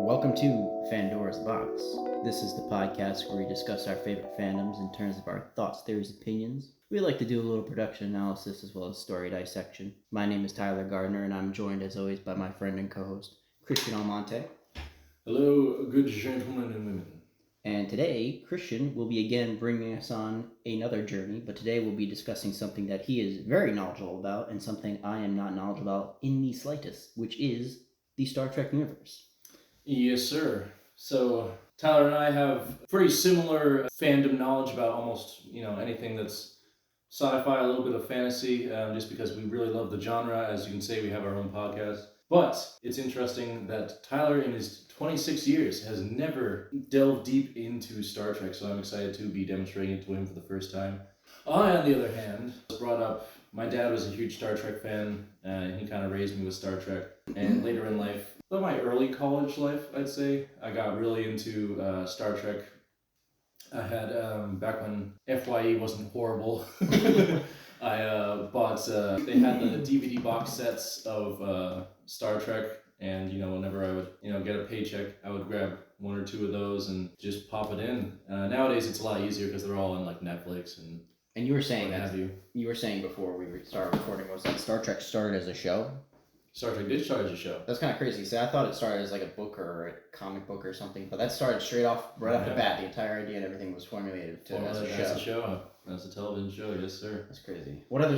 Welcome to Pandora's Box. This is the podcast where we discuss our favorite fandoms in terms of our thoughts, theories, opinions. We like to do a little production analysis as well as story dissection. My name is Tyler Gardner, and I'm joined as always by my friend and co-host, Christian Almonte. Hello, good gentlemen and women. And today, Christian will be again bringing us on another journey, but today we'll be discussing something that he is very knowledgeable about and something I am not knowledgeable about in the slightest, which is the Star Trek universe. Yes, sir. So, Tyler and I have pretty similar fandom knowledge about almost, anything that's sci-fi, a little bit of fantasy, just because we really love the genre. As you can say, we have our own podcast. But it's interesting that Tyler, in his 26 years, has never delved deep into Star Trek, so I'm excited to be demonstrating it to him for the first time. I, on the other hand, was brought up, my dad was a huge Star Trek fan, and he kind of raised me with Star Trek. And later in life, well, my early college life, I'd say, I got really into Star Trek. I had, back when FYE wasn't horrible, I bought, they had the DVD box sets of Star Trek, and, whenever I would, get a paycheck, I would grab one or two of those and just pop it in. Nowadays, it's a lot easier because they're all on, Netflix and you were saying what have you. You were saying before we started recording was that Star Trek started as a show? Star Trek did start as a show. That's kind of crazy. So I thought it started as like a book or a comic book or something, but that started straight off, right off the bat. The entire idea and everything was formulated as a show. That's a television show, yes, sir. That's crazy. What other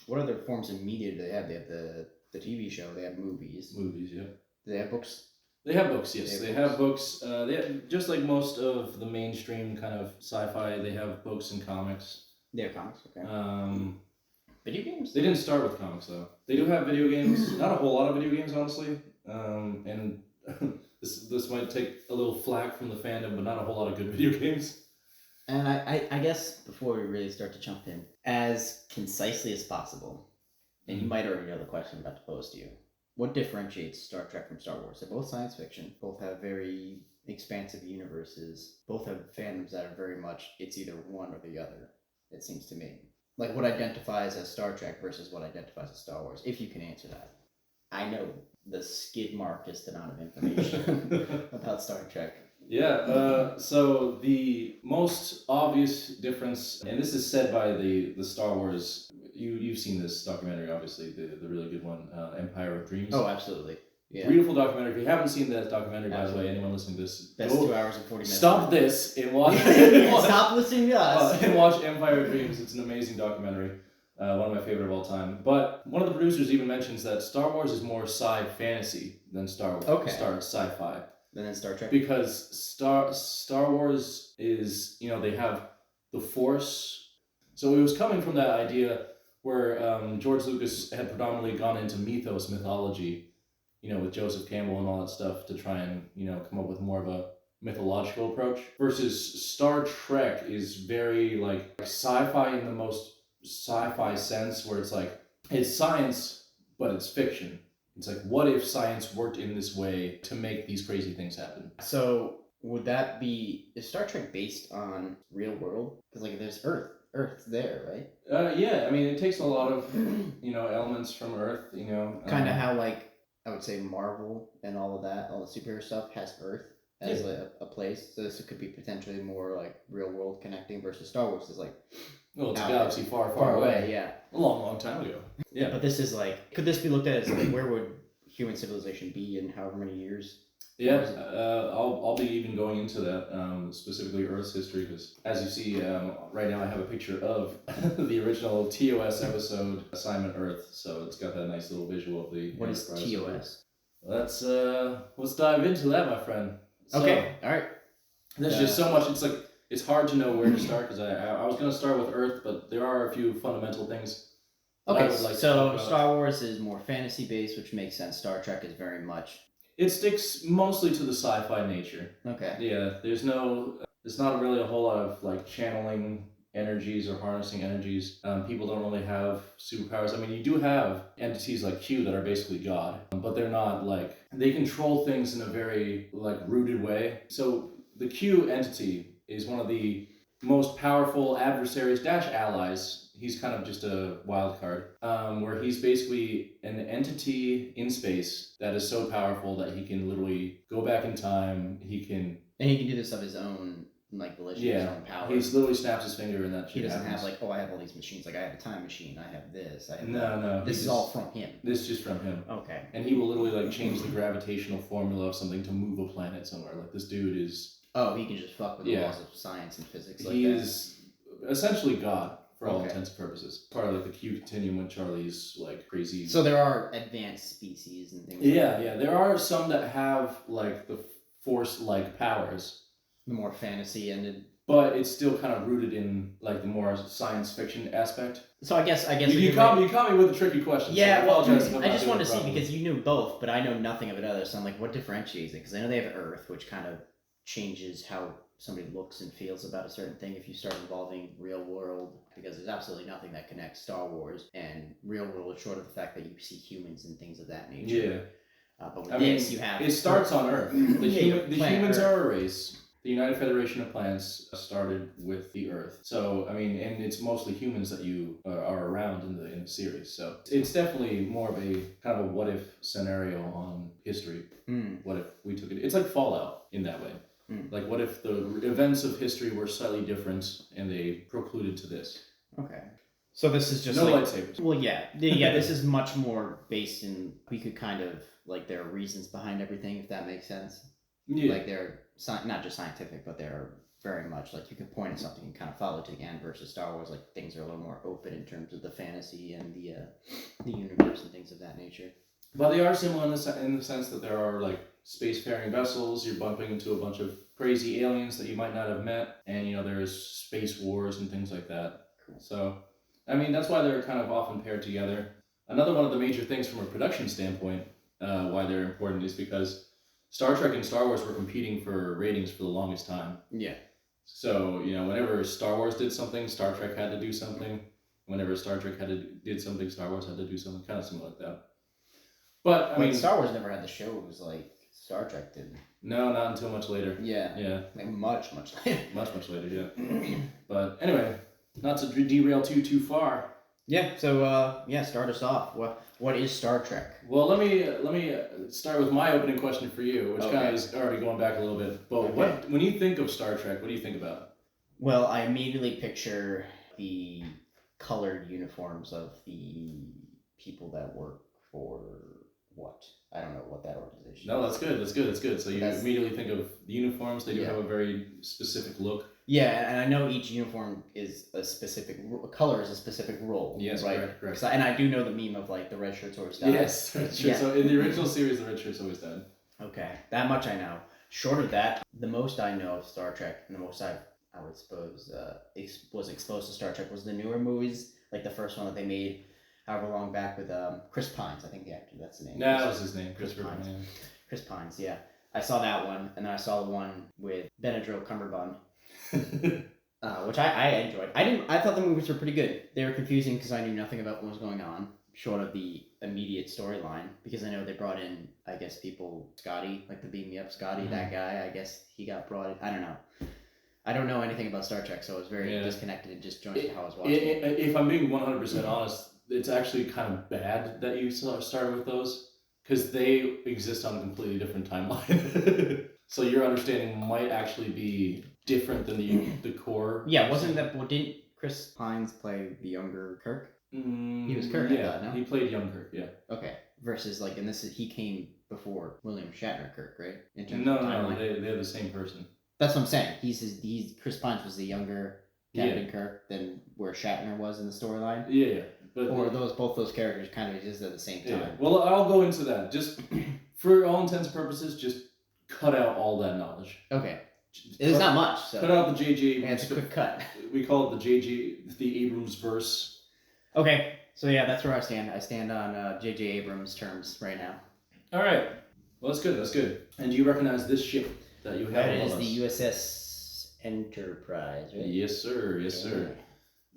what other forms of media do they have? They have the TV show. They have movies. Movies, yeah. Do they have books? They have books, yes. They have books. They have, just like most of the mainstream kind of sci-fi, they have books and comics. They have comics, okay. Video games? They didn't start with comics, though. They do have video games. Not a whole lot of video games, honestly. And this might take a little flack from the fandom, but not a whole lot of good video games. And I guess before we really start to jump in, as concisely as possible, and you might already know the question I'm about to pose to you, what differentiates Star Trek from Star Wars? They're both science fiction, both have very expansive universes, both have fandoms that are very much, it's either one or the other, it seems to me. Like what identifies as Star Trek versus what identifies as Star Wars, if you can answer that. I know the skid markest amount of information about Star Trek. Yeah, so the most obvious difference, and this is said by the Star Wars, you've seen this documentary, obviously, the really good one, Empire of Dreams. Oh, absolutely. Yeah. Beautiful documentary. If you haven't seen that documentary, by the way, anyone listening to this, best 2 hours and 40 minutes. Stop this and watch. Stop listening to us. And watch Empire of Dreams. It's an amazing documentary. One of my favorite of all time. But one of the producers even mentions that Star Wars is more sci-fantasy than Star Wars. Okay. Star sci-fi. And then Star Trek. Because Star Wars is, they have the Force. So it was coming from that idea where George Lucas had predominantly gone into mythology, with Joseph Campbell and all that stuff to try and, come up with more of a mythological approach. Versus Star Trek is very, sci-fi in the most sci-fi sense, where it's science, but it's fiction. It's like, what if science worked in this way to make these crazy things happen? So, is Star Trek based on real world? Because, there's Earth's there, right? Yeah, I mean, it takes a lot of, elements from Earth, Kind of how, I would say Marvel and all of that, all the superhero stuff has Earth as a place. So this could be potentially more, real world connecting versus Star Wars is, well, it's a galaxy far away, yeah. A long time ago. Yeah. But this is could this be looked at as where would human civilization be in however many years? Yeah, I'll be even going into that, specifically Earth's history, because as you see, right now I have a picture of the original TOS episode, Assignment Earth, so it's got that nice little visual of the What is TOS? Let's dive into that, my friend. So, okay, all right. There's just so much, it's hard to know where to start, because I was going to start with Earth, but there are a few fundamental things. Okay, so Star Wars is more fantasy-based, which makes sense. Star Trek is very much... It sticks mostly to the sci-fi nature. Okay. Yeah, there's not really a whole lot of, channeling energies or harnessing energies. People don't really have superpowers. I mean, you do have entities like Q that are basically God, but they're not, they control things in a very, rooted way. So the Q entity is one of the most powerful adversaries / allies he's kind of just a wild card, where he's basically an entity in space that is so powerful that he can literally go back in time. He can And he can do this of his own, like, volition, his own power. He literally snaps his finger and that shit He doesn't happens. have like, oh, I have all these machines. Like, I have a time machine. I have this. I have No. This is all from him. This is just from him. Okay. And he will literally like change the gravitational formula of something to move a planet somewhere. Like this dude is. Oh, he can just fuck with the laws of science and physics. Like he that. is essentially God for all intents and purposes. Part of like the Q continuum with Charlie's like crazy. So there are advanced species and things. Yeah. There are some that have like the force-like powers. The more fantasy ended. But it's still kind of rooted in like the more science fiction aspect. So I guess you caught me with a tricky question. Yeah, so I just wanted to see because you knew both, but I know nothing of it other. So I'm like, what differentiates it? Because I know they have Earth, which kind of changes how somebody looks and feels about a certain thing if you start involving real world. Because there's absolutely nothing that connects Star Wars and real world, short of the fact that you see humans and things of that nature. Yeah. But with this, you have it starts on Earth. The humans Earth. are a race. The United Federation of Planets started with the Earth. So, I mean, and it's mostly humans that you are around in the series. So, it's definitely more of a kind of a what if scenario on history. What if we took it? It's like Fallout in that way. Like, what if the events of history were slightly different and they precluded to this? Okay. So this is just no like, lightsabers. Well, yeah. This is much more based in, we could kind of, like, there are reasons behind everything, if that makes sense. Yeah. Like, they're not just scientific, but they're very much like you could point at something and kind of follow to the end. Versus Star Wars, like things are a little more open in terms of the fantasy and the universe and things of that nature. But they are similar in the sense that there are like spacefaring vessels. You're bumping into a bunch of crazy aliens that you might not have met, and there's space wars and things like that. Cool. So, I mean, that's why they're kind of often paired together. Another one of the major things from a production standpoint, why they're important is because Star Trek and Star Wars were competing for ratings for the longest time. Yeah. So, whenever Star Wars did something, Star Trek had to do something. Whenever Star Trek did something, Star Wars had to do something, kind of similar like that. But, I mean... Star Wars never had the shows like Star Trek did. No, not until much later. Yeah. Like much later. much later, yeah. But, anyway, not to derail too far. Yeah, so, start us off. What is Star Trek? Well, let me start with my opening question for you, which kind of is already going back a little bit. But when you think of Star Trek, what do you think about? Well, I immediately picture the colored uniforms of the people that work for what? I don't know what that organization is. No, that's good. So you immediately think of the uniforms. They do have a very specific look. Yeah, and I know each uniform is a specific color, is a specific role. Yes, right? Correct. And I do know the meme of like the red shirts always died. Yes, red shirts. Yeah. So in the original series, the red shirts always died. Okay, that much I know. Short of that, the most I know of Star Trek, and the most I would suppose was exposed to Star Trek was the newer movies, like the first one that they made however long back with Chris Pines, I think the actor, that's the name. No, that was his name, Chris Pines. Chris Pines, yeah. I saw that one, and then I saw the one with Benadryl Cumberbund. Which I enjoyed. I thought the movies were pretty good. They were confusing because I knew nothing about what was going on, short of the immediate storyline. Because I know they brought in, I guess, people, Scotty, like the Beam Me Up Scotty, that guy. I guess he got brought in. I don't know. I don't know anything about Star Trek, so I was very disconnected and disjointed how I was watching it. If I'm being 100% honest, it's actually kind of bad that you started with those because they exist on a completely different timeline. So your understanding might actually be different than the core. Yeah, didn't Chris Pines play the younger Kirk? He was Kirk, yeah. I thought, no? He played young Kirk, yeah. Okay, versus like, and he came before William Shatner Kirk, right? No, they're the same person. That's what I'm saying. Chris Pines was the younger Captain Kirk than where Shatner was in the storyline. Yeah. But both those characters kind of exist at the same time. Yeah. Well, I'll go into that. Just for all intents and purposes, just cut out all that knowledge. Okay. It's not much. So. Cut out the J.J. Yeah, it's a quick cut. We call it the Abrams verse. Okay. So yeah, that's where I stand. I stand on J.J. Abrams terms right now. All right. Well, that's good. And do you recognize this ship that you have? That is the USS Enterprise, right? Yes, sir.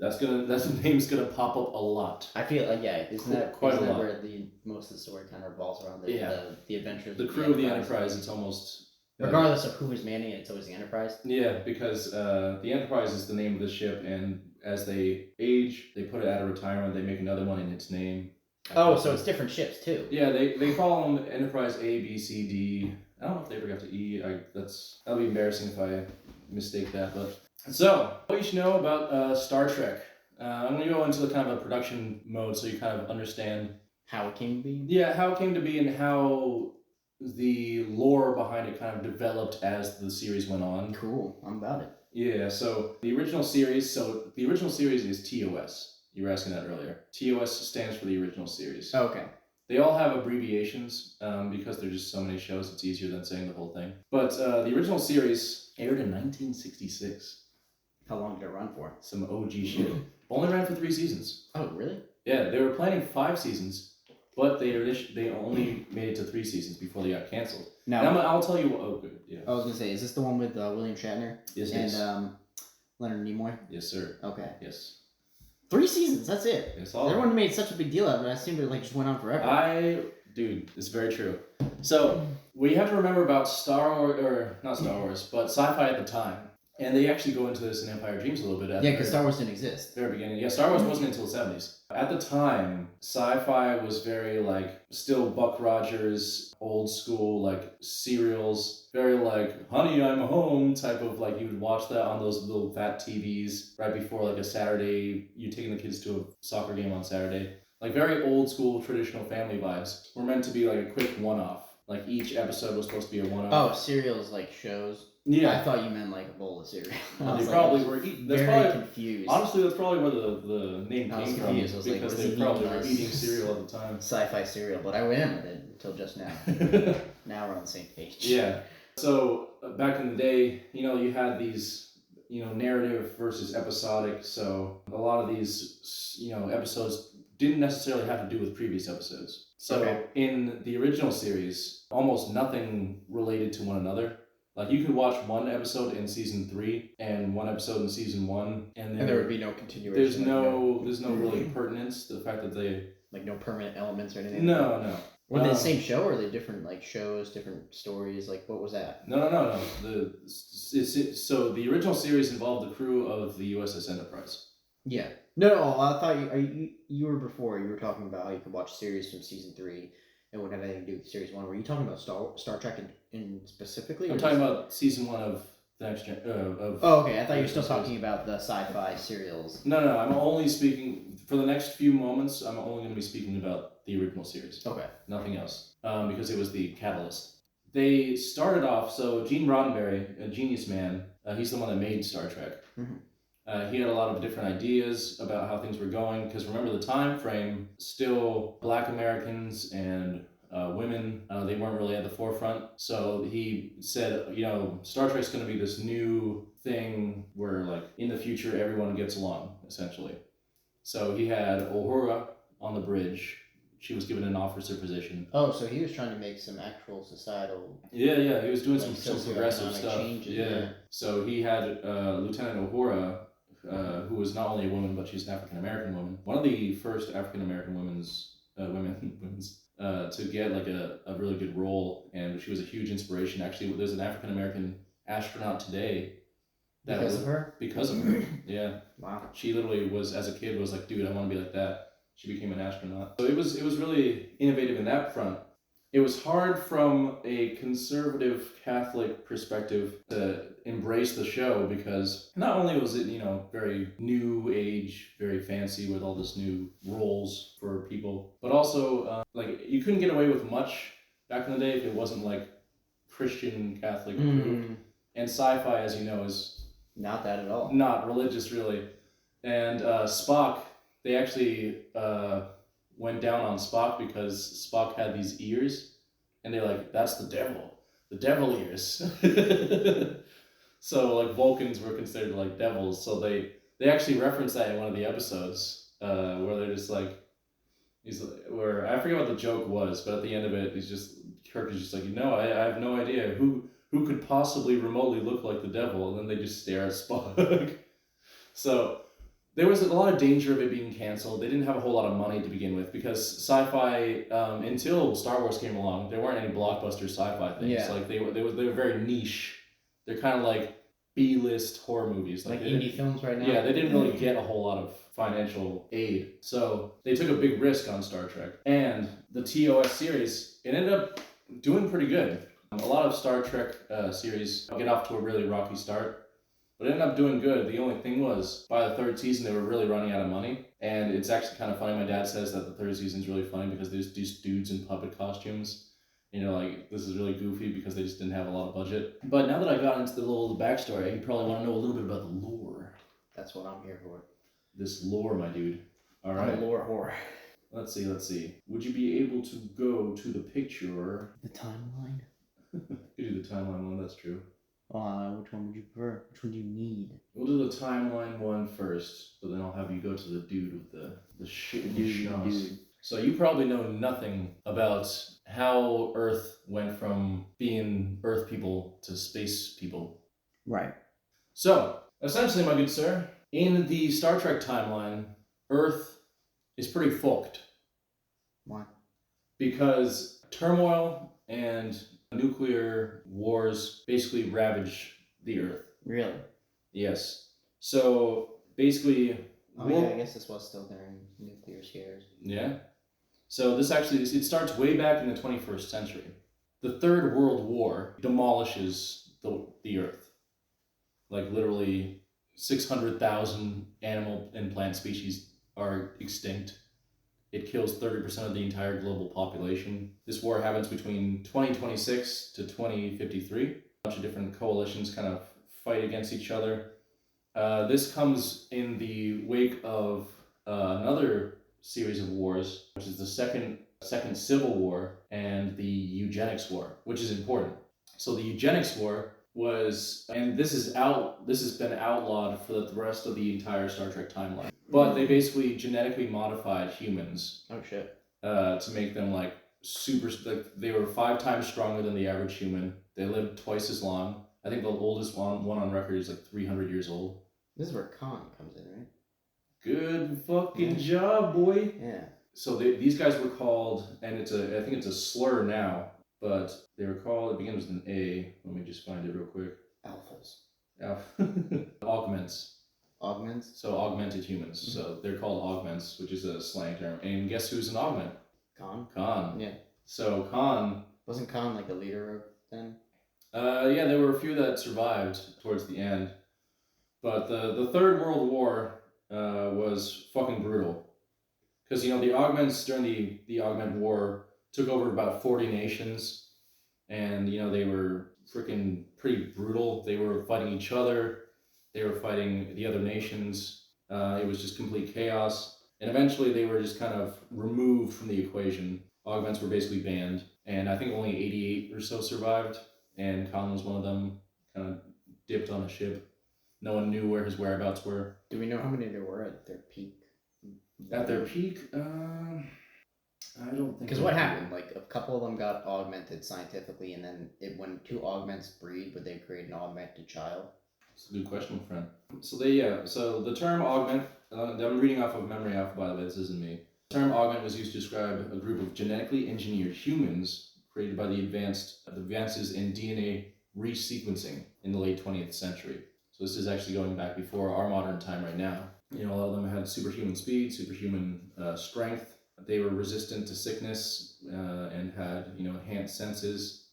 That's the name's gonna pop up a lot. I feel like isn't that quite a lot where most of the story kind of revolves around the adventures. The crew of the Enterprise. It's almost regardless of who is manning it, it's always the Enterprise. Yeah, because the Enterprise is the name of the ship, and as they age, they put it out of retirement, they make another one in its name. Oh, so it's different ships too. Yeah, they call them Enterprise A, B, C, D. I don't know if they ever got to E. That'll be embarrassing if I mistake that. But so, what you should know about Star Trek. I'm going to go into the kind of a production mode so you kind of understand how it came to be. Yeah, how it came to be and how the lore behind it kind of developed as the series went on. Cool, I'm about it. Yeah, so the original series is TOS. You were asking that earlier. TOS stands for the original series. Okay. They all have abbreviations because there's just so many shows, it's easier than saying the whole thing. But the original series aired in 1966. How long did it run for? Some OG shit. Only ran for 3 seasons. Oh, really? Yeah, they were planning 5 seasons, but they only made it to 3 seasons before they got canceled. Now, I'll tell you what. Oh, good. Yeah. I was gonna say, is this the one with William Shatner? Yes, and Leonard Nimoy? Yes, sir. Okay. Yes. 3 seasons. That's it. That's all. Everyone made such a big deal out of it. I assumed it just went on forever. Dude, it's very true. So we have to remember about not Star Wars, but sci-fi at the time. And they actually go into this in Empire Dreams a little bit. Yeah, because Star Wars didn't exist. Very beginning. Yeah, Star Wars wasn't until the 70s. At the time, sci-fi was very still Buck Rogers, old school serials, very Honey, I'm Home type of you would watch that on those little fat TVs right before a Saturday. You're taking the kids to a soccer game on Saturday. Very old school traditional family vibes. Were meant to be a quick one-off. Each episode was supposed to be a one-off. Oh, serials shows. Yeah, I thought you meant a bowl of cereal. They probably were eating. Very confused. Honestly, that's probably where the name came from. Confused. I was because they probably were eating cereal at the time. Sci-fi cereal, but I went in with it until just now. Now we're on the same page. Yeah. So back in the day, you had these, narrative versus episodic. So a lot of these, episodes didn't necessarily have to do with previous episodes. So in the original series, almost nothing related to one another. You could watch one episode in season 3 and one episode in season 1, and there would be no continuation. There's no really pertinence to the fact that they no permanent elements or anything. No. Were they the same show, or are they different shows, different stories? What was that? No. So the original series involved the crew of the USS Enterprise. Yeah. No. I thought you were before. You were talking about how you could watch series from season 3. It wouldn't have anything to do with series 1. Were you talking about Star Trek in specifically? I'm talking about season 1 of the next gen. Oh, okay. I thought you were still talking about the sci-fi serials. No. I'm only speaking for the next few moments. I'm only going to be speaking about the original series. Okay. Nothing else, because it was the catalyst. They started off. So Gene Roddenberry, a genius man, he's the one that made Star Trek. Mm-hmm. He had a lot of different ideas about how things were going, because remember the time frame, still Black Americans and women, they weren't really at the forefront. So he said, Star Trek's going to be this new thing where in the future everyone gets along, essentially. So he had Uhura on the bridge. She was given an officer position. Oh, so he was trying to make some actual societal... Yeah, he was doing some progressive stuff. Changes, yeah. So he had Lieutenant Uhura, who was not only a woman, but she's an African American woman. One of the first African American women to get a really good role, and she was a huge inspiration. Actually, there's an African American astronaut today. Because of her, yeah. Wow. She literally was, as a kid, was dude, I want to be like that. She became an astronaut. So it was really innovative in that front. It was hard from a conservative Catholic perspective to embrace the show, because not only was it, very new age, very fancy with all this new roles for people, but also you couldn't get away with much back in the day if it wasn't Christian Catholic approved. And sci-fi, as you know, is not that at all. Not religious, really. And Spock, they actually went down on Spock because Spock had these ears, and they're that's the devil ears. So Vulcans were considered devils, so they actually reference that in one of the episodes where they're just where I forget what the joke was, but at the end of it, Kirk is just I have no idea who could possibly remotely look like the devil, and then they just stare at Spock. So there was a lot of danger of it being canceled. They didn't have a whole lot of money to begin with, because sci-fi, until Star Wars came along, there weren't any blockbuster sci-fi things. Yeah. They were very niche. They're kind of B-list horror movies. Like they indie didn't- films right now. Yeah, they didn't really get a whole lot of financial aid. So they took a big risk on Star Trek. And the TOS series, it ended up doing pretty good. A lot of Star Trek series get off to a really rocky start, but it ended up doing good. The only thing was, by the third season, they were really running out of money. And it's actually kind of funny. My dad says that the third season is really funny because there's these dudes in puppet costumes. You know, like, this is really goofy because they just didn't have a lot of budget. But now that I got into the backstory, you probably want to know a little bit about the lore. That's what I'm here for. This lore, my dude. All right. I'm a lore whore. Let's see. Would you be able to go to the picture? The timeline? You do the timeline one, that's true. Which one would you prefer? Which one do you need? We'll do the timeline one first, but then I'll have you go to the dude with the shit Dude. So you probably know nothing about how Earth went from being Earth people to space people. Right. So, essentially, my good sir, in the Star Trek timeline, Earth is pretty fucked. Why? Because turmoil and nuclear wars basically ravage the Earth. Really? Yes. So, basically... Oh, yeah, I guess this was still during nuclear scares. Yeah. So this actually, it starts way back in the 21st century. The Third World War demolishes the Earth. Like, literally 600,000 animal and plant species are extinct. It kills 30% of the entire global population. This war happens between 2026 to 2053. A bunch of different coalitions kind of fight against each other. This comes in the wake of another series of wars, which is the second Civil War and the Eugenics War, which is important. So the Eugenics War was, and this has been outlawed for the rest of the entire Star Trek timeline. But they basically genetically modified humans. Oh shit. To make them like super, like they were 5 times stronger than the average human. They lived twice as long. I think the oldest one on record is like 300 years old. This is where Khan comes in, right? Good fucking job, boy. Yeah. So these guys were called, and I think it's a slur now, but they were called, it begins with an A. Let me just find it real quick. Alphas. Augments. Augments? So augmented humans. Mm-hmm. So they're called augments, which is a slang term. And guess who's an augment? Khan. Yeah. So Khan... Wasn't Khan like the leader of then? Yeah, there were a few that survived towards the end. But the Third World War was fucking brutal. Because, you know, the augments during the Augment War took over about 40 nations. And, you know, they were freaking pretty brutal. They were fighting each other. They were fighting the other nations. It was just complete chaos. And eventually they were just kind of removed from the equation. Augments were basically banned. And I think only 88 or so survived. And Khan was one of them, kind of dipped on a ship. No one knew where his whereabouts were. Do we know how many there were at their peak? At their peak? I don't think... Because what happened? Like, a couple of them got augmented scientifically, and then when 2 augments breed, would they create an augmented child? That's a good question, friend. So so the term augment, I'm reading off of Memory Alpha, by the way, this isn't me. The term augment was used to describe a group of genetically engineered humans created by the advances in DNA resequencing in the late 20th century. So this is actually going back before our modern time right now. You know, a lot of them had superhuman speed, superhuman strength. They were resistant to sickness and had, you know, enhanced senses.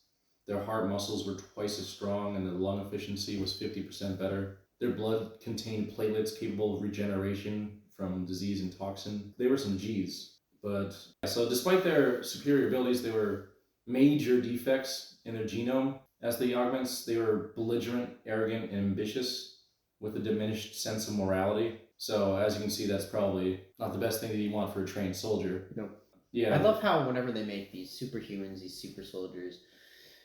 Their heart muscles were twice as strong and their lung efficiency was 50% better. Their blood contained platelets capable of regeneration from disease and toxin. They were some G's. But so despite their superior abilities, there were major defects in their genome. As the augments, they were belligerent, arrogant, and ambitious with a diminished sense of morality. So as you can see, that's probably not the best thing that you want for a trained soldier. No. Yeah. I love how whenever they make these superhumans, these super soldiers,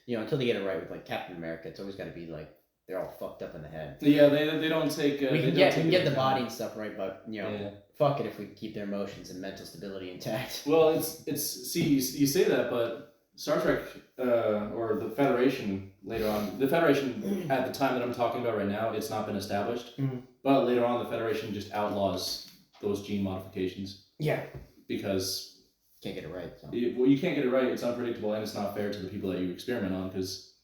you know, until they get it right with like Captain America, it's always got to be like they're all fucked up in the head. Yeah, they don't take. We can get the body and stuff right, but you know, fuck it if we keep their emotions and mental stability intact. Well, it's see you say that, but Star Trek or the Federation later on, the Federation at the time that I'm talking about right now, it's not been established. Mm-hmm. But later on, the Federation just outlaws those gene modifications. Yeah. Because can't get it right. So. You can't get it right. It's unpredictable and it's not fair to the people that you experiment on because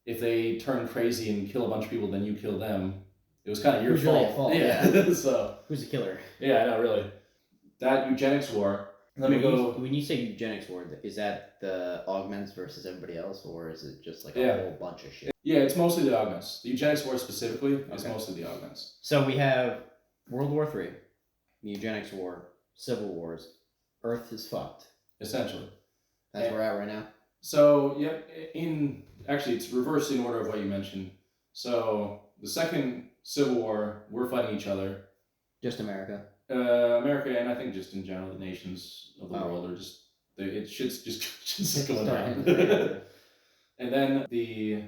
if they turn crazy and kill a bunch of people, then you kill them. It was kind of your Who's fault. really at fault? Yeah. So Who's the killer? yeah, I know, really. That eugenics war. Let me go. When you say eugenics war, is that the augments versus everybody else, or is it just like a Yeah. whole bunch of shit? Yeah, it's mostly the augments. The eugenics war specifically is Okay. mostly the augments. So we have World War III, the eugenics war, civil wars. Earth is fucked. Essentially. That's where we're at right now. So yeah, actually it's reversed in order of what you mentioned. So the second Civil War, we're fighting each other. Just America. America, and I think just in general the nations of the world are just shit's going down. And then the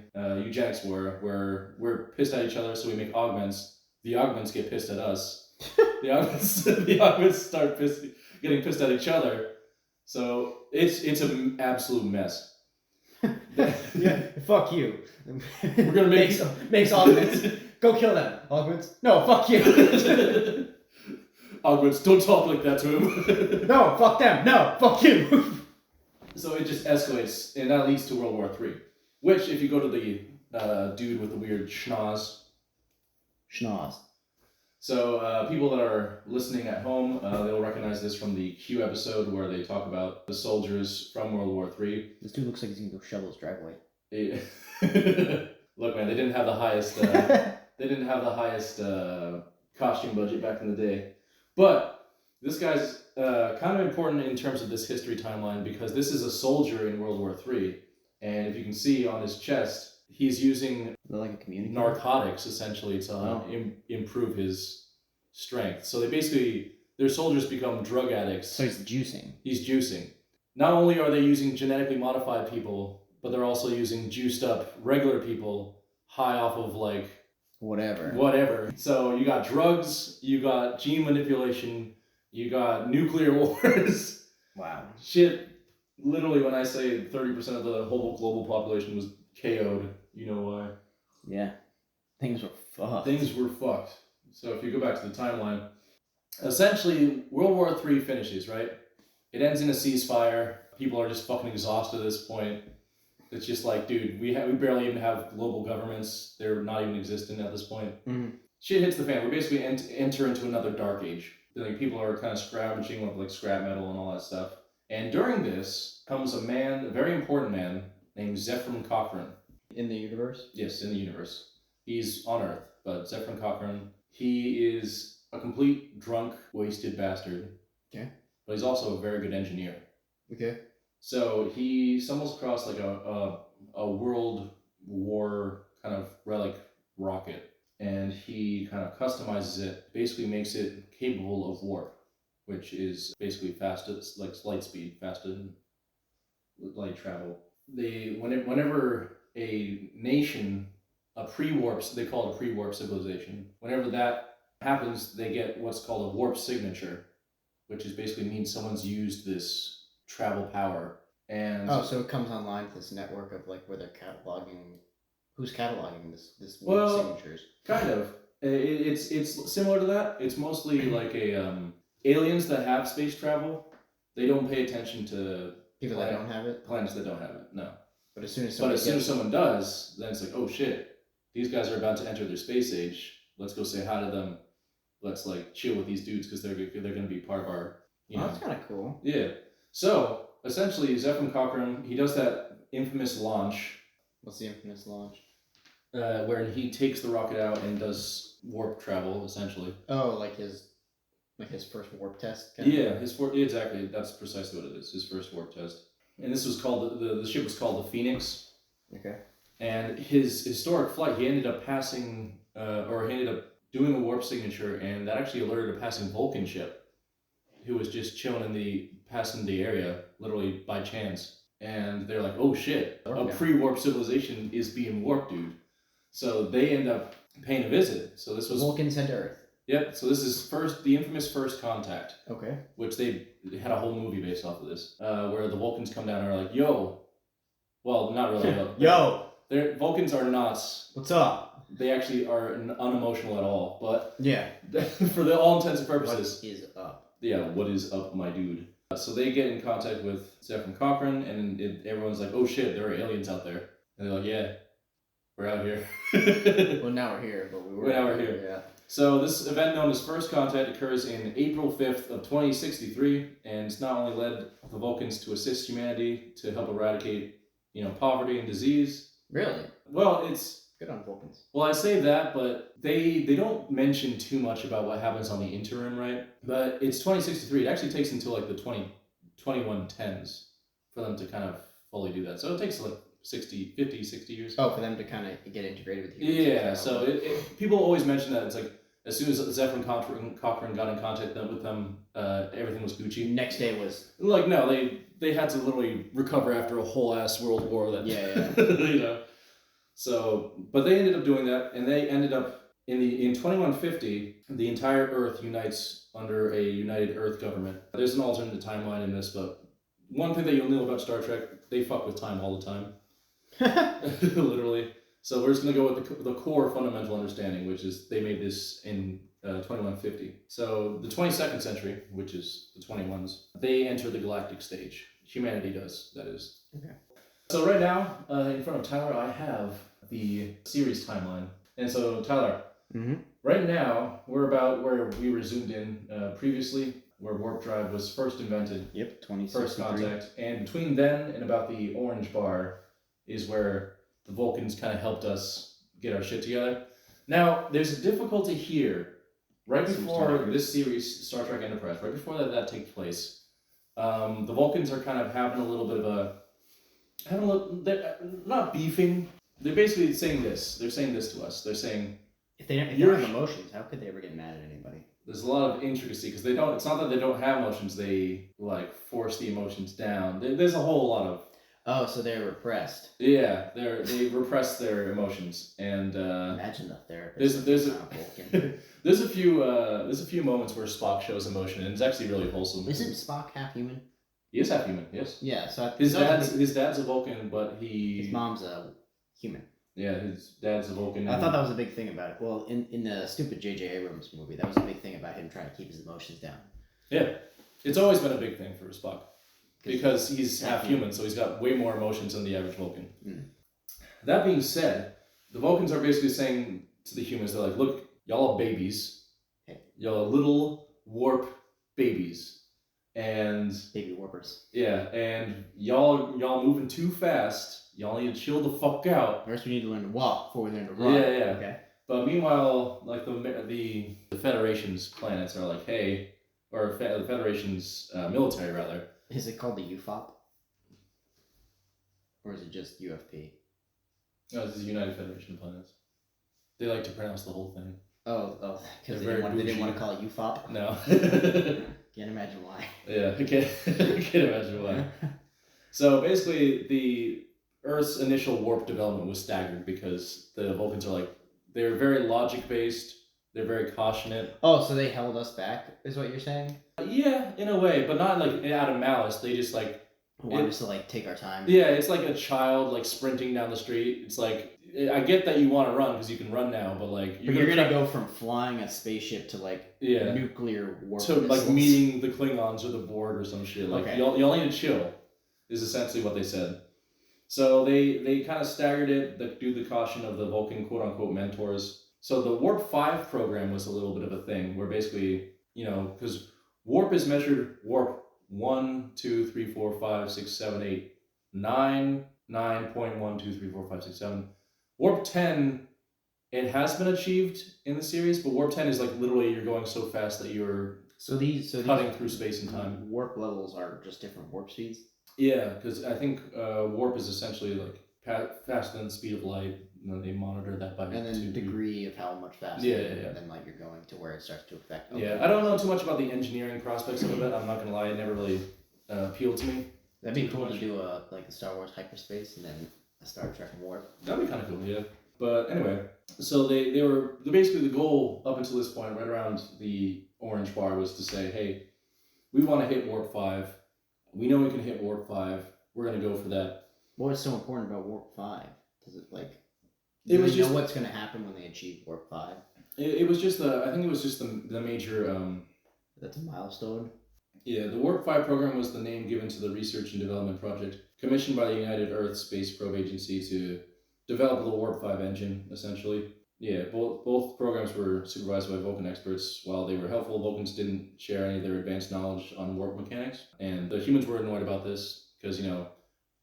eugenics war, where we're pissed at each other, so we make augments. The augments get pissed at us. the augments start getting pissed at each other. So it's an absolute mess. Yeah, fuck you. We're gonna makes augments. Go kill them. Augments. No, fuck you. Augments, don't talk like that to him. No, fuck them. No, fuck you. So it just escalates, and that leads to World War III. Which, if you go to the dude with the weird schnoz. So people that are listening at home, they'll recognize this from the Q episode where they talk about the soldiers from World War III. This dude looks like he's gonna go shovel his driveway. Look, man, they didn't have the highest costume budget back in the day. But this guy's kind of important in terms of this history timeline because this is a soldier in World War III. And if you can see on his chest, he's using like a communicator? Narcotics, essentially, to improve his strength. So their soldiers become drug addicts. So he's juicing. He's juicing. Not only are they using genetically modified people, but they're also using juiced up regular people high off of like whatever. So you got drugs, you got gene manipulation, you got nuclear wars. Wow. Shit, literally when I say 30% of the whole global population was KO'd, you know why. Yeah. Things were fucked. So if you go back to the timeline, essentially World War III finishes, right? It ends in a ceasefire. People are just fucking exhausted at this point. It's just like, dude, we barely even have global governments. They're not even existent at this point. Mm-hmm. Shit hits the fan. We're basically enter into another dark age. Like people are kind of scavenging with like scrap metal and all that stuff. And during this comes a very important man named Zephram Cochrane. In the universe? Yes, in the universe. He's on Earth, but Zephram Cochrane, he is a complete drunk, wasted bastard. Okay. But he's also a very good engineer. Okay. So he stumbles across like a World War kind of relic rocket, and he kind of customizes it, basically makes it capable of warp, which is basically fastest, like light speed, faster than light travel. Whenever a nation, they call it a pre-warp civilization, whenever that happens, they get what's called a warp signature, which is basically means someone's used this travel power. And so it comes online, this network of like where they're cataloging. Who's cataloging this warp signatures? Kind of. It's similar to that. It's mostly like aliens that have space travel. They don't pay attention to people that don't have it. Planets that don't have it. No. But as soon as someone does, then it's like, oh shit, these guys are about to enter their space age. Let's go say hi to them. Let's like chill with these dudes because they're going to be part of our. That's kind of cool. Yeah. So essentially, Zephram Cochrane, he does that infamous launch. What's the infamous launch? Where he takes the rocket out and does warp travel, essentially. Oh, like his first warp test? Exactly. That's precisely what it is. His first warp test. And this was called, the ship was called the Phoenix. Okay. And his historic flight, he ended up doing a warp signature, and that actually alerted a passing Vulcan ship who was just chilling passing the area, literally by chance. And they're like, oh shit, a pre-warp civilization is being warped, dude. So they end up paying a visit. So this was Vulcans head to Earth. Yep. So this is the infamous First Contact. Okay. Which they had a whole movie based off of this, where the Vulcans come down and are like, yo. Well, not really. Yo. Vulcans are not. What's up? They actually are unemotional at all. But yeah. For all intents and purposes. What is up? Yeah. What is up, my dude? So they get in contact with Zephram Cochrane, and everyone's like, oh shit, there are aliens out there. And they're like, yeah. We're out here. Well, now we're here, but Now we're here. Yeah. So this event known as First Contact occurs in April 5th of 2063, and it's not only led the Vulcans to assist humanity to help eradicate, poverty and disease. Really? Well, it's Good on Vulcans. Well, I say that, but they don't mention too much about what happens on the interim, right? But it's 2063. It actually takes until like the 2110s for them to kind of fully do that. So it takes like 50, 60 years. Oh, for them to kind of get integrated with humans. Yeah, so people always mention that it's like as soon as Zephyr and Cochrane got in contact with them, everything was Gucci. Next day was... Like, no, they had to literally recover after a whole ass world war. Yeah. So, but they ended up doing that, and they ended up in 2150, the entire Earth unites under a united Earth government. There's an alternate timeline in this, but one thing that you'll know about Star Trek, they fuck with time all the time. Literally. So we're just going to go with the core fundamental understanding, which is they made this in 2150. So the 22nd century, which is the 21s, they enter the galactic stage. Humanity does, that is. Okay. So right now, in front of Tyler, I have the series timeline. And so, Tyler, right now, we're about where we were zoomed in previously, where warp drive was first invented. Yep, 2063. First contact. And between then and about the orange bar is where the Vulcans kind of helped us get our shit together. Now, there's a difficulty here. Right before this series, Star Trek Enterprise, right before that takes place, the Vulcans are kind of having a little bit of they're not beefing. They're basically saying this. They're saying this to us. They're saying, if they don't have emotions, how could they ever get mad at anybody? There's a lot of intricacy because they don't. It's not that they don't have emotions. They like force the emotions down. There's a whole lot of. Oh, so they're repressed. Yeah, they repress their emotions, and imagine the therapist. There's a few moments where Spock shows emotion, and it's actually really wholesome. Isn't Spock half human? He is half human, yes. Yeah, so his dad's a Vulcan, but his mom's a human. Yeah, his dad's a Vulcan. I thought that was a big thing about it. Well, in the stupid J.J. Abrams movie, that was a big thing about him trying to keep his emotions down. Yeah, it's always been a big thing for Spock because he's half human, so he's got way more emotions than the average Vulcan. That being said, the Vulcans are basically saying to the humans, they're like, "Look, y'all are babies. Y'all are little warp babies." And baby warpers. Yeah, and y'all moving too fast. Y'all need to chill the fuck out. First, we need to learn to walk before we learn to run. Yeah. Okay. But meanwhile, like the Federation's planets are like, hey, or the Federation's military rather. Is it called the UFOP? Or is it just UFP? No, this is United Federation of Planets. They like to pronounce the whole thing. Oh, because they didn't want to call it UFOP? No. Can't imagine why. Yeah, I can't imagine why. So basically, the Earth's initial warp development was staggered because the Vulcans are like, they're very logic-based, they're very cautionate. Oh, so they held us back, is what you're saying? Yeah, in a way, but not like out of malice. They just like... want us to like take our time. Yeah, it's like a child like sprinting down the street. It's like, I get that you want to run because you can run now, but like you're gonna go from flying a spaceship to like nuclear war to missiles. Like meeting the Klingons or the Borg or some shit. Like y'all need to chill, is essentially what they said. So they kind of staggered it due to the caution of the Vulcan quote unquote mentors. So the Warp 5 program was a little bit of a thing where basically, because warp is measured warp 1, 2, 3, 4, 5, 6, 7, 8, 9, 9.1, 2, 3, 4, 5, 6, 7. Warp 10, it has been achieved in the series, but Warp 10 is like literally you're going so fast that you're cutting through space and time. Warp levels are just different warp speeds? Yeah, because I think warp is essentially like faster than the speed of light. They monitor that by... And then degree of how much faster. Yeah. And then like you're going to where it starts to affect... Yeah, I don't know too much about the engineering prospects of it. I'm not going to lie, it never really appealed to me. That'd be cool to do a Star Wars hyperspace and then a Star Trek warp. That'd be kind of cool, yeah. But anyway, so they were basically the goal up until this point, right around the orange bar, was to say, hey, we want to hit Warp 5. We know we can hit Warp 5. We're going to go for that. What was so important about Warp 5? Does it like... It was just know what's going to happen when they achieve Warp 5? It was just I think it was just the major... That's a milestone? Yeah, the Warp 5 program was the name given to the research and development project commissioned by the United Earth Space Probe Agency to develop the Warp 5 engine, essentially. Yeah, both programs were supervised by Vulcan experts. While they were helpful, Vulcans didn't share any of their advanced knowledge on warp mechanics. And the humans were annoyed about this because,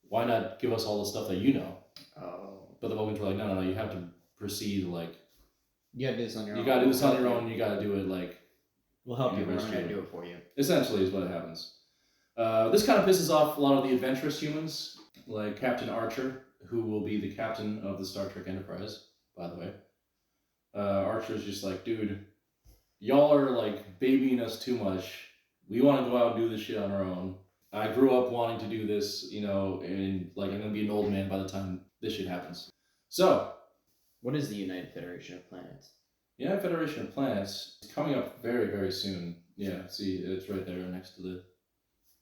why not give us all the stuff that you know? Oh. But the Vulcans were like, no, you have to proceed like... You gotta do this on your own. You gotta do this on your own, you gotta do it like... We'll help you, we're not gonna do it for you. Essentially is what happens. This kind of pisses off a lot of the adventurous humans, like Captain Archer, who will be the captain of the Star Trek Enterprise, by the way. Archer's just like, dude, y'all are like babying us too much. We want to go out and do this shit on our own. I grew up wanting to do this, and like I'm gonna be an old man by the time this shit happens. So, what is the United Federation of Planets? United Federation of Planets is coming up very, very soon. Yeah, see, it's right there next to the...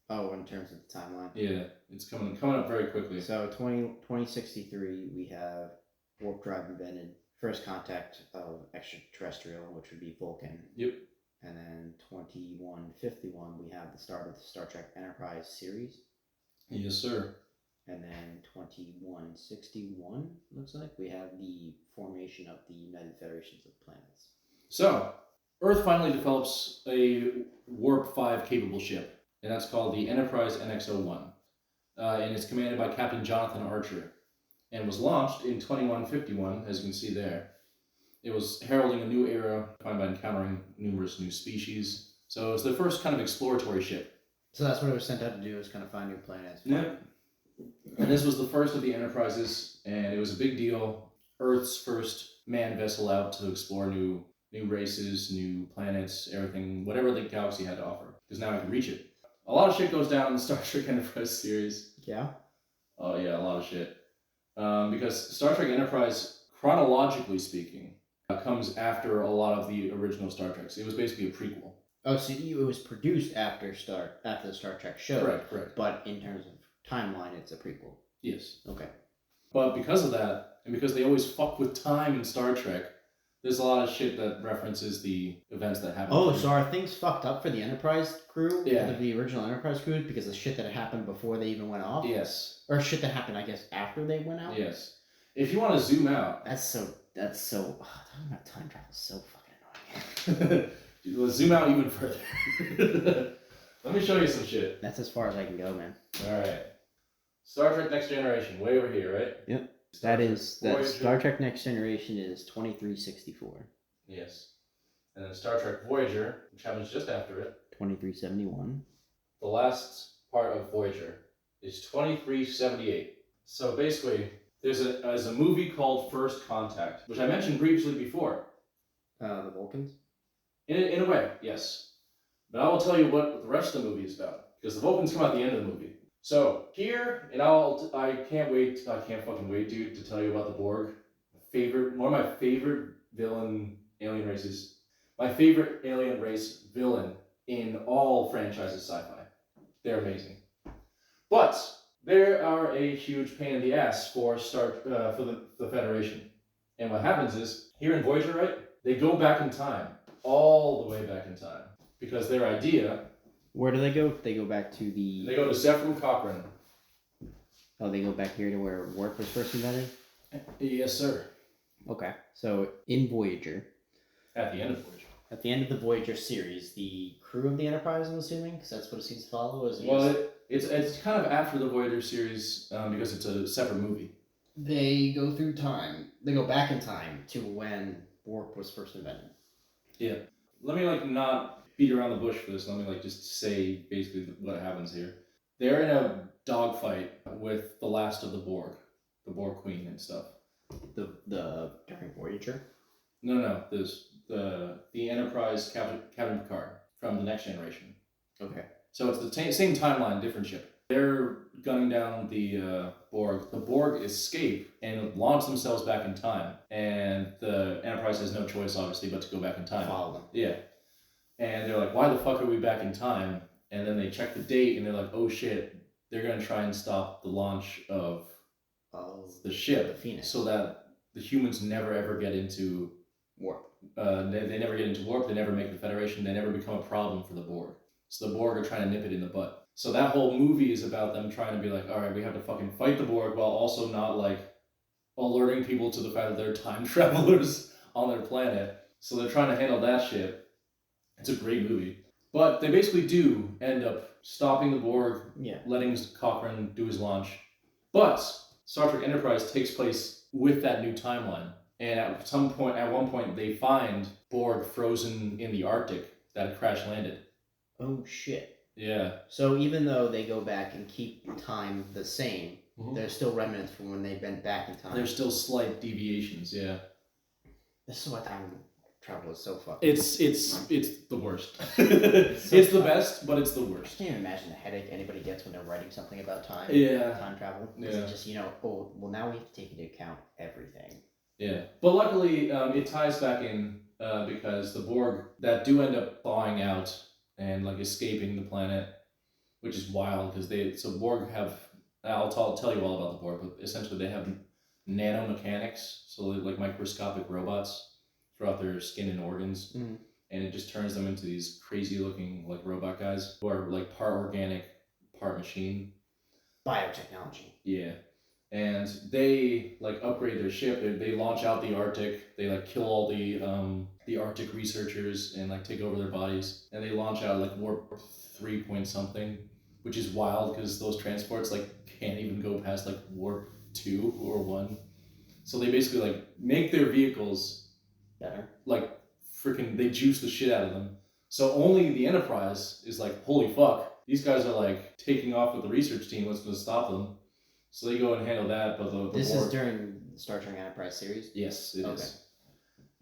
Oh, in terms of the timeline? Yeah, it's coming up very quickly. So 2063, we have warp drive invented, first contact of extraterrestrial, which would be Vulcan. Yep. And then 2151, we have the start of the Star Trek Enterprise series. Yes, sir. And then 2161, looks like, we have the formation of the United Federations of Planets. So, Earth finally develops a Warp 5 capable ship, and that's called the Enterprise NX-01. And it's commanded by Captain Jonathan Archer, and was launched in 2151, as you can see there. It was heralding a new era, defined by encountering numerous new species. So it was the first kind of exploratory ship. So that's what it was sent out to do, is kind of find new planets. Yeah. And this was the first of the Enterprises, and it was a big deal. Earth's first manned vessel out to explore new races, new planets, everything, whatever the galaxy had to offer. Because now I can reach it. A lot of shit goes down in the Star Trek Enterprise series. Yeah? Oh yeah, a lot of shit. Because Star Trek Enterprise, chronologically speaking, comes after a lot of the original Star Treks. It was basically a prequel. Oh, so it was produced after the Star Trek show. Correct. But in terms of timeline, it's a prequel. Yes. Okay. But because of that, and because they always fuck with time in Star Trek, there's a lot of shit that references the events that happened. Oh, so are things fucked up for the Enterprise crew? Yeah. The original Enterprise crew, because of shit that had happened before they even went off? Yes. Or shit that happened, I guess, after they went out? Yes. If you want to zoom out... That's so... talking about time travel is so fucking annoying. Let's zoom out even further. Let me show you some shit. That's as far as I can go, man. Alright. Star Trek Next Generation, way over here, right? Yep. That Star Trek Next Generation is 2364. Yes. And then Star Trek Voyager, which happens just after it. 2371. The last part of Voyager is 2378. So basically, there's a movie called First Contact, which I mentioned previously before. The Vulcans? In a way, yes. But I will tell you what the rest of the movie is about, because the Vulcans come out at the end of the movie. So here, and I can't fucking wait, dude, to tell you about the Borg. One of my favorite villain alien races. My favorite alien race villain in all franchises sci-fi. They're amazing. But they are a huge pain in the ass for the Federation. And what happens is, here in Voyager, right, they go back in time. All the way back in time. Because their idea... Where do they go? They go back to the... They go to Sephram Cochrane. Oh, they go back here to where warp was first invented? Yes, sir. Okay. So, in Voyager... At the end of Voyager. At the end of the Voyager series, the crew of the Enterprise, I'm assuming? Because that's what it seems to follow? It's kind of after the Voyager series, because it's a separate movie. They go through time. They go back in time to when warp was first invented. Yeah. Let me, not beat around the bush for this. Let me, just say basically what happens here. They're in a dogfight with the last of the Borg Queen and stuff. During Voyager? No. There's the Enterprise Captain Picard from the Next Generation. Okay. So it's the same timeline, different ship. They're gunning down the Borg. The Borg escape and launch themselves back in time. And the Enterprise has no choice, obviously, but to go back in time. Follow them. Yeah. And they're like, why the fuck are we back in time? And then they check the date and they're like, oh shit, they're going to try and stop the launch of the ship. The Phoenix. So that the humans never ever get into warp. They never get into warp, they never make the Federation, they never become a problem for the Borg. So the Borg are trying to nip it in the butt. So that whole movie is about them trying to be like, alright, we have to fucking fight the Borg while also not alerting people to the fact that they're time travelers on their planet. So they're trying to handle that shit. It's a great movie. But they basically do end up stopping the Borg, Yeah. letting Cochrane do his launch. But Star Trek Enterprise takes place with that new timeline. And at one point, they find Borg frozen in the Arctic that had crash landed. Oh shit. Yeah. So even though they go back and keep time the same, there's still remnants from when they went back in time. There's still slight deviations, yeah. This is why time travel is so fucking... It's the worst. It's the best, but it's the worst. I can't even imagine the headache anybody gets when they're writing something about time. Yeah. Time travel. Yeah. It's just, oh, well, now we have to take into account everything. Yeah. But luckily, it ties back in because the Borg that do end up thawing out and like escaping the planet, which is wild because Borg have... I'll tell you all about the Borg, but essentially they have nanomechanics, so they're like microscopic robots throughout their skin and organs, and it just turns them into these crazy looking like robot guys who are like part organic, part machine. Biotechnology. Yeah. And they like upgrade their ship. They launch out the Arctic. They like kill all the Arctic researchers and like take over their bodies. And they launch out like warp 3 point something, which is wild because those transports like can't even go past like warp 2 or 1. So they basically like make their vehicles better. Like freaking, they juice the shit out of them. So only the Enterprise is like, holy fuck, these guys are like taking off with the research team. What's going to stop them? So they go and handle that. But this is during the Star Trek Enterprise series? Yes, it is.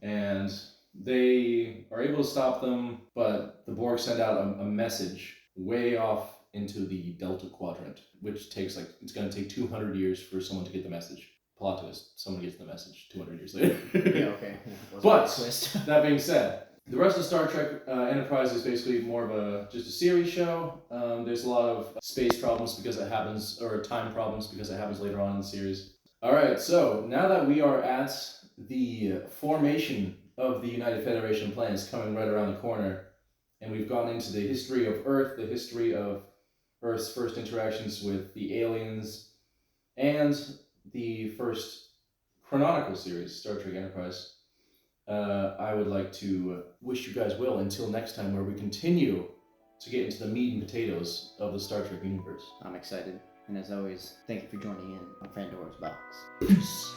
And they are able to stop them, but the Borg send out a message way off into the Delta Quadrant, which it's going to take 200 years for someone to get the message. Plot twist, someone gets the message 200 years later. Yeah, okay. But that being said, the rest of Star Trek Enterprise is basically more of just a series show. There's a lot of space problems because it happens, or time problems because it happens later on in the series. All right, so now that we are at the formation of the United Federation of Planets coming right around the corner, and we've gone into the history of Earth, the history of Earth's first interactions with the aliens, and the first canonical series, Star Trek Enterprise, I would like to wish you guys well until next time, where we continue to get into the meat and potatoes of the Star Trek universe. I'm excited. And as always, thank you for joining in on Pandora's Box. Peace.